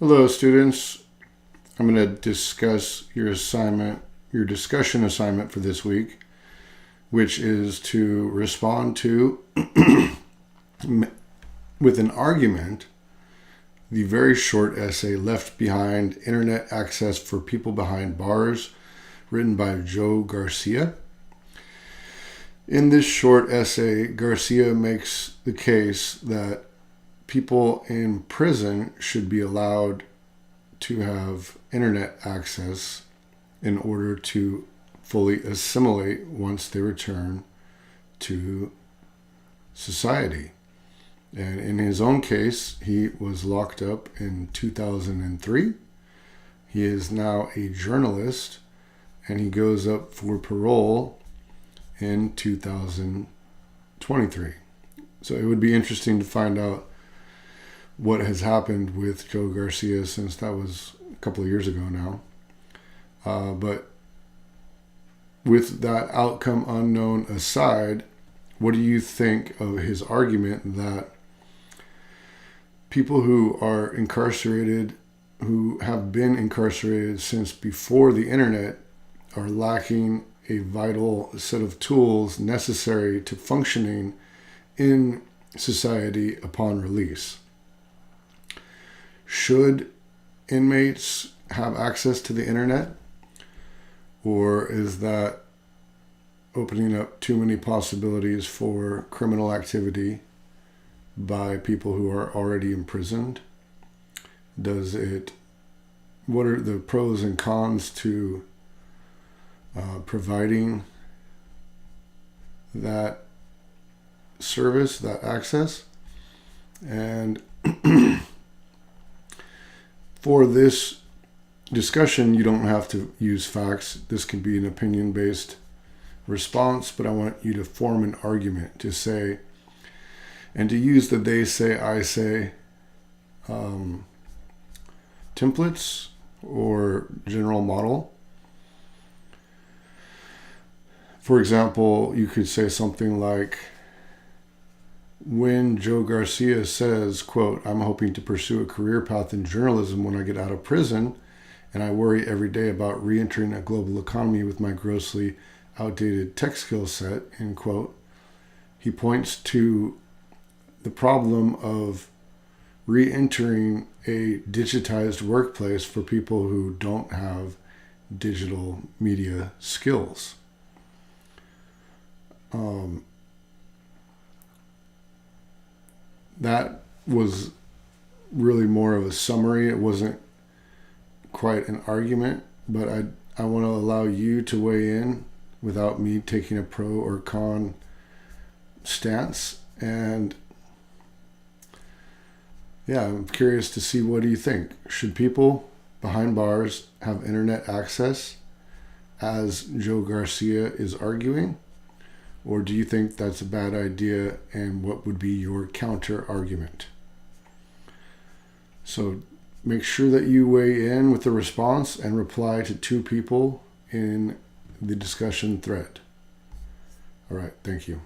Hello, students. I'm going to discuss your discussion assignment for this week, which is to respond to, with an argument, the very short essay Left Behind: Internet Access for People Behind Bars, written by Joe Garcia. In this short essay, Garcia makes the case that people in prison should be allowed to have internet access in order to fully assimilate once they return to society. And in his own case, he was locked up in 2003. He is now a journalist, and he goes up for parole in 2023. So it would be interesting to find out what has happened with Joe Garcia since that was a couple of years ago now. But with that outcome unknown aside, what do you think of his argument that people who are incarcerated, who have been incarcerated since before the internet, are lacking a vital set of tools necessary to functioning in society upon release? Should inmates have access to the internet, or is that opening up too many possibilities for criminal activity by people who are already imprisoned? What are the pros and cons to providing that service, that access? And for this discussion, you don't have to use facts. This can be an opinion-based response, but I want you to form an argument to say, and to use the they say, I say templates or general model. For example, you could say something like, when Joe Garcia says, quote, "I'm hoping to pursue a career path in journalism when I get out of prison, and I worry every day about re-entering a global economy with my grossly outdated tech skill set," end quote, he points to the problem of re-entering a digitized workplace for people who don't have digital media skills. That was really more of a summary. It wasn't quite an argument, but I want to allow you to weigh in without me taking a pro or con stance. And yeah, I'm curious to see, what do you think? Should people behind bars have internet access, as Joe Garcia is arguing? Or do you think that's a bad idea, and what would be your counter argument? So make sure that you weigh in with the response and reply to 2 people in the discussion thread. All right, thank you.